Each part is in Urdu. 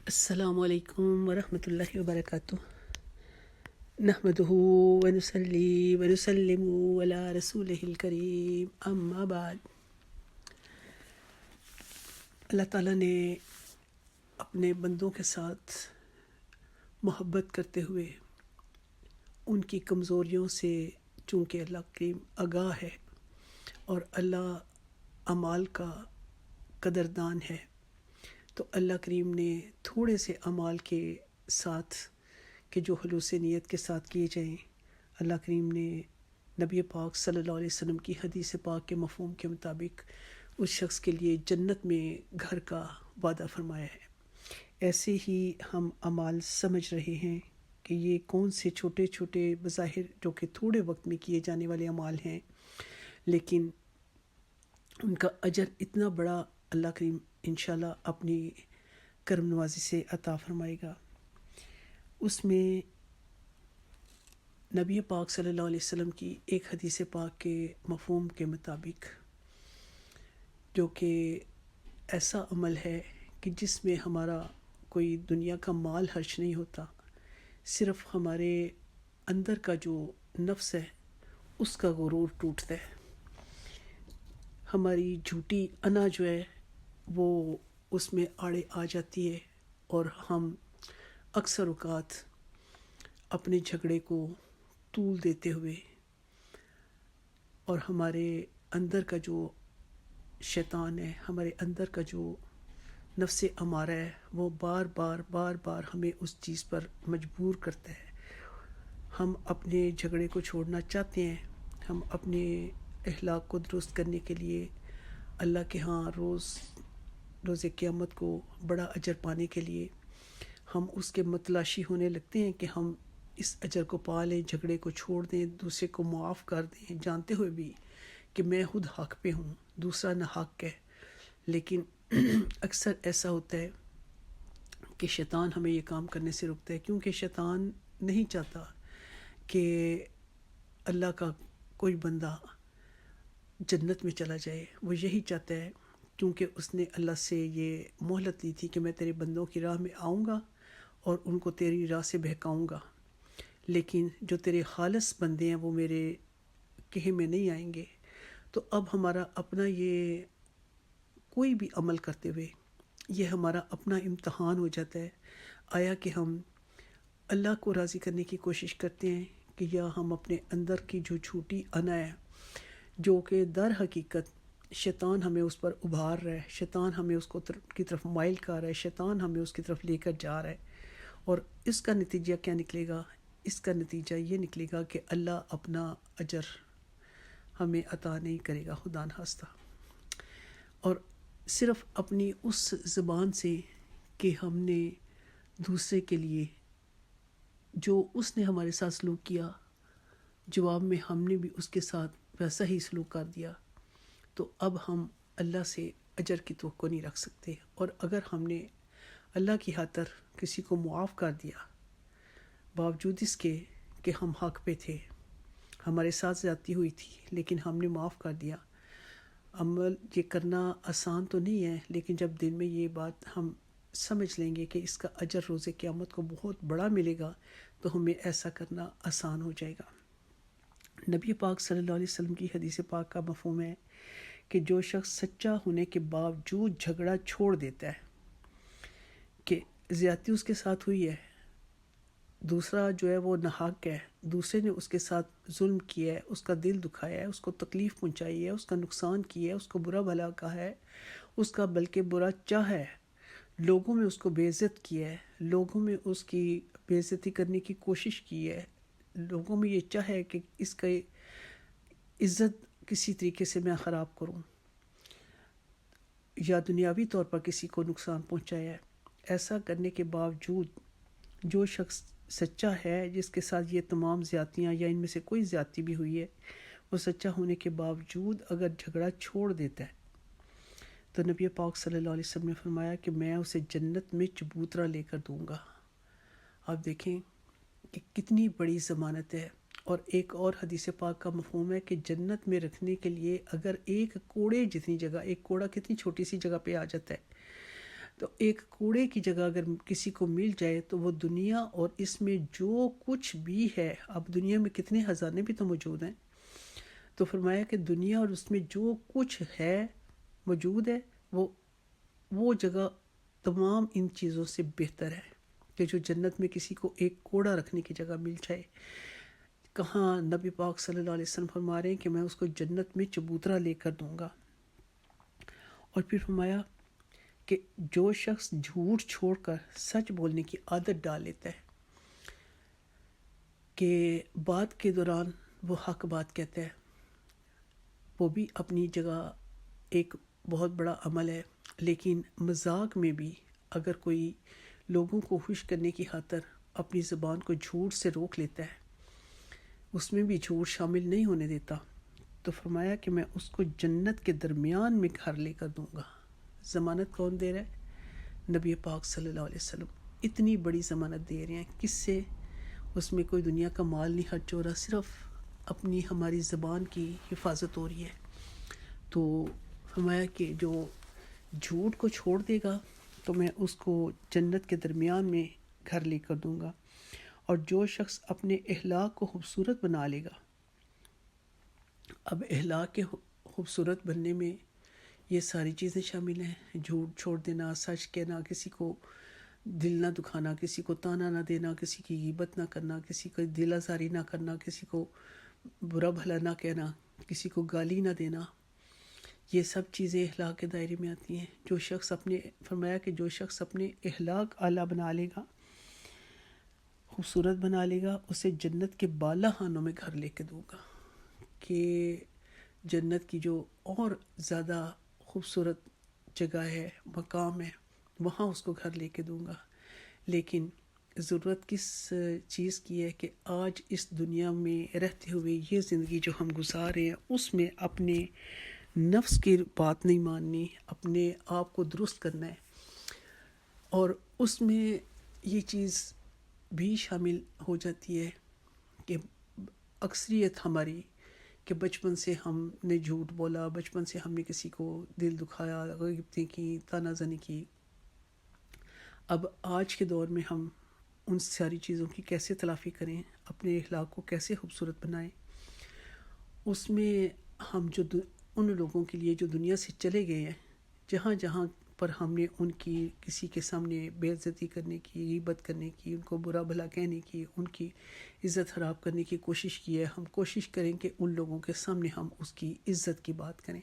السلام علیکم ورحمۃ اللہ وبرکاتہ۔ نحمدہ ونصلی ونسلم علی رسولہ الکریم، اما بعد۔ اللہ تعالیٰ نے اپنے بندوں کے ساتھ محبت کرتے ہوئے ان کی کمزوریوں سے، چونکہ اللہ کریم آگاہ ہے اور اللہ اعمال کا قدردان ہے، تو اللہ کریم نے تھوڑے سے اعمال کے ساتھ کہ جو خلوص نیت کے ساتھ کیے جائیں، اللہ کریم نے نبی پاک صلی اللہ علیہ وسلم کی حدیث پاک کے مفہوم کے مطابق اس شخص کے لیے جنت میں گھر کا وعدہ فرمایا ہے۔ ایسے ہی ہم اعمال سمجھ رہے ہیں کہ یہ کون سے چھوٹے چھوٹے بظاہر جو کہ تھوڑے وقت میں کیے جانے والے اعمال ہیں، لیکن ان کا اجر اتنا بڑا اللہ کریم انشاءاللہ اپنی کرم نوازی سے عطا فرمائے گا۔ اس میں نبی پاک صلی اللہ علیہ وسلم کی ایک حدیث پاک کے مفہوم کے مطابق، جو کہ ایسا عمل ہے کہ جس میں ہمارا کوئی دنیا کا مال خرچ نہیں ہوتا، صرف ہمارے اندر کا جو نفس ہے اس کا غرور ٹوٹتا ہے، ہماری جھوٹی انا جو ہے وہ اس میں آڑے آ جاتی ہے، اور ہم اکثر اوقات اپنے جھگڑے کو طول دیتے ہوئے اور ہمارے اندر کا جو شیطان ہے، ہمارے اندر کا جو نفس امارہ ہے، وہ بار بار ہمیں اس چیز پر مجبور کرتا ہے۔ ہم اپنے جھگڑے کو چھوڑنا چاہتے ہیں، ہم اپنے اخلاق کو درست کرنے کے لیے اللہ کے ہاں روز قیامت کو بڑا اجر پانے کے لیے ہم اس کے متلاشی ہونے لگتے ہیں کہ ہم اس اجر کو پا لیں، جھگڑے کو چھوڑ دیں، دوسرے کو معاف کر دیں، جانتے ہوئے بھی کہ میں خود حق پہ ہوں، دوسرا نہ حق ہے۔ لیکن اکثر ایسا ہوتا ہے کہ شیطان ہمیں یہ کام کرنے سے روکتا ہے، کیونکہ شیطان نہیں چاہتا کہ اللہ کا کوئی بندہ جنت میں چلا جائے۔ وہ یہی چاہتا ہے، کیونکہ اس نے اللہ سے یہ مہلت لی تھی کہ میں تیرے بندوں کی راہ میں آؤں گا اور ان کو تیری راہ سے بہکاؤں گا، لیکن جو تیرے خالص بندے ہیں وہ میرے کہے میں نہیں آئیں گے۔ تو اب ہمارا اپنا یہ کوئی بھی عمل کرتے ہوئے یہ ہمارا اپنا امتحان ہو جاتا ہے، آیا کہ ہم اللہ کو راضی کرنے کی کوشش کرتے ہیں کہ یا ہم اپنے اندر کی جو جھوٹی انا ہے، جو کہ در حقیقت شیطان ہمیں اس پر ابھار رہا ہے، شیطان ہمیں اس کو کی طرف مائل کر رہا ہے، شیطان ہمیں اس کی طرف لے کر جا رہا ہے، اور اس کا نتیجہ کیا نکلے گا؟ اس کا نتیجہ یہ نکلے گا کہ اللہ اپنا اجر ہمیں عطا نہیں کرے گا خدا نخواستہ، اور صرف اپنی اس زبان سے کہ ہم نے دوسرے کے لیے جو اس نے ہمارے ساتھ سلوک کیا، جواب میں ہم نے بھی اس کے ساتھ ویسا ہی سلوک کر دیا، تو اب ہم اللہ سے اجر کی توقع نہیں رکھ سکتے۔ اور اگر ہم نے اللہ کی خاطر کسی کو معاف کر دیا، باوجود اس کے کہ ہم حق پہ تھے، ہمارے ساتھ زیادتی ہوئی تھی لیکن ہم نے معاف کر دیا، عمل یہ کرنا آسان تو نہیں ہے، لیکن جب دل میں یہ بات ہم سمجھ لیں گے کہ اس کا اجر روز قیامت کو بہت بڑا ملے گا، تو ہمیں ایسا کرنا آسان ہو جائے گا۔ نبی پاک صلی اللہ علیہ وسلم کی حدیث پاک کا مفہوم ہے کہ جو شخص سچا ہونے کے باوجود جھگڑا چھوڑ دیتا ہے، کہ زیادتی اس کے ساتھ ہوئی ہے، دوسرا جو ہے وہ ناحق ہے، دوسرے نے اس کے ساتھ ظلم کیا ہے، اس کا دل دکھایا ہے، اس کو تکلیف پہنچائی ہے، اس کا نقصان کیا ہے، اس کو برا بھلا کہا ہے، اس کا بلکہ برا چاہا ہے، لوگوں میں اس کو بے عزت کیا ہے، لوگوں میں اس کی بے عزتی کرنے کی کوشش کی ہے، لوگوں میں یہ چاہ ہے کہ اس کا عزت کسی طریقے سے میں خراب کروں، یا دنیاوی طور پر کسی کو نقصان پہنچایا ہے۔ ایسا کرنے کے باوجود جو شخص سچا ہے، جس کے ساتھ یہ تمام زیادتیاں یا ان میں سے کوئی زیادتی بھی ہوئی ہے، وہ سچا ہونے کے باوجود اگر جھگڑا چھوڑ دیتا ہے، تو نبی پاک صلی اللہ علیہ وسلم نے فرمایا کہ میں اسے جنت میں چبوترا لے کر دوں گا۔ آپ دیکھیں کہ کتنی بڑی ضمانت ہے۔ اور ایک اور حدیث پاک کا مفہوم ہے کہ جنت میں رکھنے کے لیے اگر ایک کوڑے جتنی جگہ، ایک کوڑا کتنی چھوٹی سی جگہ پہ آ جاتا ہے، تو ایک کوڑے کی جگہ اگر کسی کو مل جائے تو وہ دنیا اور اس میں جو کچھ بھی ہے، اب دنیا میں کتنے خزانے بھی تو موجود ہیں، تو فرمایا کہ دنیا اور اس میں جو کچھ ہے موجود ہے، وہ جگہ تمام ان چیزوں سے بہتر ہے کہ جو جنت میں کسی کو ایک کوڑا رکھنے کی جگہ مل جائے۔ کہاں نبی پاک صلی اللہ علیہ وسلم فرما رہے ہیں کہ میں اس کو جنت میں چبوترا لے کر دوں گا۔ اور پھر فرمایا کہ جو شخص جھوٹ چھوڑ کر سچ بولنے کی عادت ڈال لیتا ہے، کہ بات کے دوران وہ حق بات کہتا ہے، وہ بھی اپنی جگہ ایک بہت بڑا عمل ہے، لیکن مذاق میں بھی اگر کوئی لوگوں کو خوش کرنے کی خاطر اپنی زبان کو جھوٹ سے روک لیتا ہے، اس میں بھی جھوٹ شامل نہیں ہونے دیتا، تو فرمایا کہ میں اس کو جنت کے درمیان میں گھر لے کر دوں گا۔ ضمانت کون دے رہا ہے؟ نبی پاک صلی اللہ علیہ وسلم اتنی بڑی ضمانت دے رہے ہیں، کس سے؟ اس میں کوئی دنیا کا مال نہیں خرچ ہو رہا، صرف اپنی ہماری زبان کی حفاظت ہو رہی ہے۔ تو فرمایا کہ جو جھوٹ کو چھوڑ دے گا تو میں اس کو جنت کے درمیان میں گھر لے کر دوں گا، اور جو شخص اپنے اخلاق کو خوبصورت بنا لے گا، اب اخلاق کے خوبصورت بننے میں یہ ساری چیزیں شامل ہیں، جھوٹ چھوڑ دینا، سچ کہنا، کسی کو دل نہ دکھانا، کسی کو تانا نہ دینا، کسی کی غیبت نہ کرنا، کسی کو دل آزاری نہ کرنا، کسی کو برا بھلا نہ کہنا، کسی کو گالی نہ دینا، یہ سب چیزیں اخلاق کے دائرے میں آتی ہیں۔ جو شخص فرمایا کہ جو شخص اپنے اخلاق اعلیٰ بنا لے گا، خوبصورت بنا لے گا، اسے جنت کے بالا خانوں میں گھر لے کے دوں گا، کہ جنت کی جو اور زیادہ خوبصورت جگہ ہے، مقام ہے، وہاں اس کو گھر لے کے دوں گا۔ لیکن ضرورت کس چیز کی ہے کہ آج اس دنیا میں رہتے ہوئے یہ زندگی جو ہم گزار رہے ہیں، اس میں اپنے نفس کی بات نہیں ماننی، اپنے آپ کو درست کرنا ہے، اور اس میں یہ چیز بھی شامل ہو جاتی ہے کہ اکثریت ہماری کہ بچپن سے ہم نے جھوٹ بولا، بچپن سے ہم نے کسی کو دل دکھایا، غیبتیں کی، تانا زنی کی۔ اب آج کے دور میں ہم ان ساری چیزوں کی کیسے تلافی کریں، اپنے اخلاق کو کیسے خوبصورت بنائیں؟ اس میں ہم ان لوگوں کے لیے جو دنیا سے چلے گئے ہیں، جہاں جہاں پر ہم نے ان کی کسی کے سامنے بے عزتی کرنے کی، غیبت کرنے کی، ان کو برا بھلا کہنے کی، ان کی عزت خراب کرنے کی کوشش کی ہے، ہم کوشش کریں کہ ان لوگوں کے سامنے ہم اس کی عزت کی بات کریں،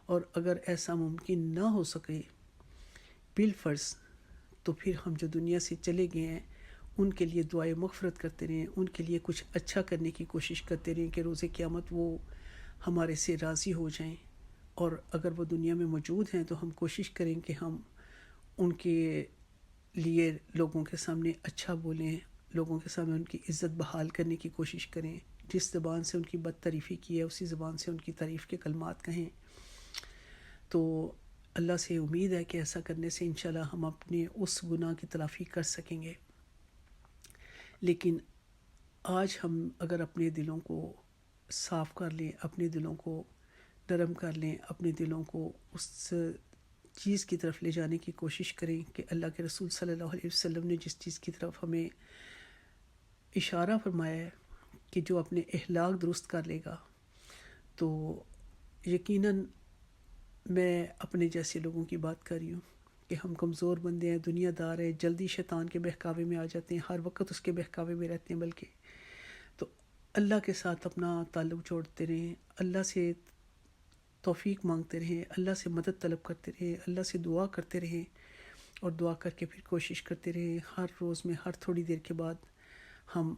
اور اگر ایسا ممکن نہ ہو سکے بالفرض، تو پھر ہم جو دنیا سے چلے گئے ہیں ان کے لیے دعائے مغفرت کرتے رہیں، ان کے لیے کچھ اچھا کرنے کی کوشش کرتے رہیں کہ روز قیامت وہ ہمارے سے راضی ہو جائیں، اور اگر وہ دنیا میں موجود ہیں تو ہم کوشش کریں کہ ہم ان کے لیے لوگوں کے سامنے اچھا بولیں، لوگوں کے سامنے ان کی عزت بحال کرنے کی کوشش کریں، جس زبان سے ان کی بد تعریفی کی ہے اسی زبان سے ان کی تعریف کے کلمات کہیں۔ تو اللہ سے امید ہے کہ ایسا کرنے سے انشاءاللہ ہم اپنے اس گناہ کی تلافی کر سکیں گے۔ لیکن آج ہم اگر اپنے دلوں کو صاف کر لیں، اپنے دلوں کو نرم کر لیں، اپنے دلوں کو اس چیز کی طرف لے جانے کی کوشش کریں کہ اللہ کے رسول صلی اللہ علیہ وسلم نے جس چیز کی طرف ہمیں اشارہ فرمایا ہے کہ جو اپنے اخلاق درست کر لے گا، تو یقیناً میں اپنے جیسے لوگوں کی بات کر رہی ہوں کہ ہم کمزور بندے ہیں، دنیا دار ہیں، جلدی شیطان کے بہکاوے میں آ جاتے ہیں، ہر وقت اس کے بہکاوے میں رہتے ہیں، بلکہ تو اللہ کے ساتھ اپنا تعلق جوڑتے رہیں، اللہ سے توفیق مانگتے رہیں، اللہ سے مدد طلب کرتے رہیں، اللہ سے دعا کرتے رہیں، اور دعا کر کے پھر کوشش کرتے رہیں ہر روز میں، ہر تھوڑی دیر کے بعد ہم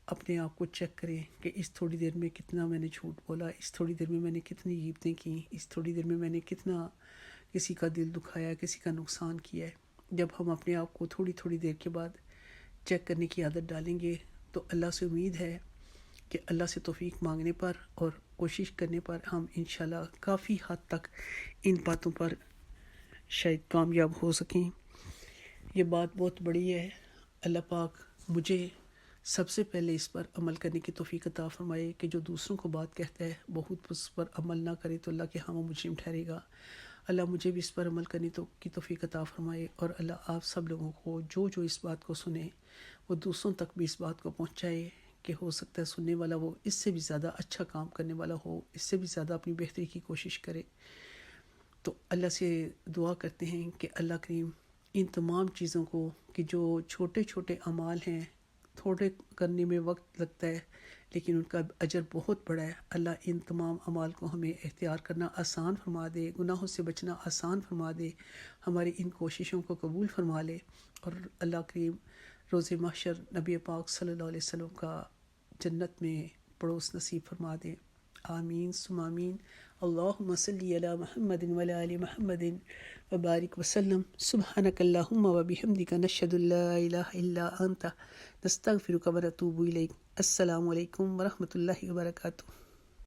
اپنے آپ کو چیک کریں کہ اس تھوڑی دیر میں کتنا میں نے جھوٹ بولا، اس تھوڑی دیر میں میں نے کتنی غیبتیں کی، اس تھوڑی دیر میں میں نے کتنا کسی کا دل دکھایا، کسی کا نقصان کیا ہے۔ جب ہم اپنے آپ کو تھوڑی تھوڑی دیر کے بعد چیک کرنے کی عادت ڈالیں گے تو اللہ سے امید ہے کہ اللہ سے توفیق مانگنے پر اور کوشش کرنے پر ہم انشاءاللہ کافی حد تک ان باتوں پر شاید کامیاب ہو سکیں۔ یہ بات بہت بڑی ہے، اللہ پاک مجھے سب سے پہلے اس پر عمل کرنے کی توفیق عطا فرمائے کہ جو دوسروں کو بات کہتا ہے بہت اس پر عمل نہ کرے تو اللہ کے ہاں وہ مجرم ٹھہرے گا۔ اللہ مجھے بھی اس پر عمل کرنے کی توفیق عطا فرمائے، اور اللہ آپ سب لوگوں کو جو اس بات کو سنے وہ دوسروں تک بھی اس بات کو پہنچائے کہ ہو سکتا ہے سننے والا وہ اس سے بھی زیادہ اچھا کام کرنے والا ہو، اس سے بھی زیادہ اپنی بہتری کی کوشش کرے۔ تو اللہ سے دعا کرتے ہیں کہ اللہ کریم ان تمام چیزوں کو، کہ جو چھوٹے چھوٹے اعمال ہیں، تھوڑے کرنے میں وقت لگتا ہے لیکن ان کا اجر بہت بڑا ہے، اللہ ان تمام اعمال کو ہمیں اختیار کرنا آسان فرما دے، گناہوں سے بچنا آسان فرما دے، ہماری ان کوششوں کو قبول فرما لے، اور اللہ کریم روز محشر نبی پاک صلی اللہ علیہ وسلم کا جنت میں پڑوس نصیب فرما دے۔ آمین ثم آمین۔ اللہم صلی علی محمد وعلی آل محمد وبارک وسلم۔ سبحانک اللہم وبحمدک، نشہد ان لا الہ الا انت، نستغفرک ونتوب الیک۔ السلام علیکم ورحمۃ اللہ وبرکاتہ۔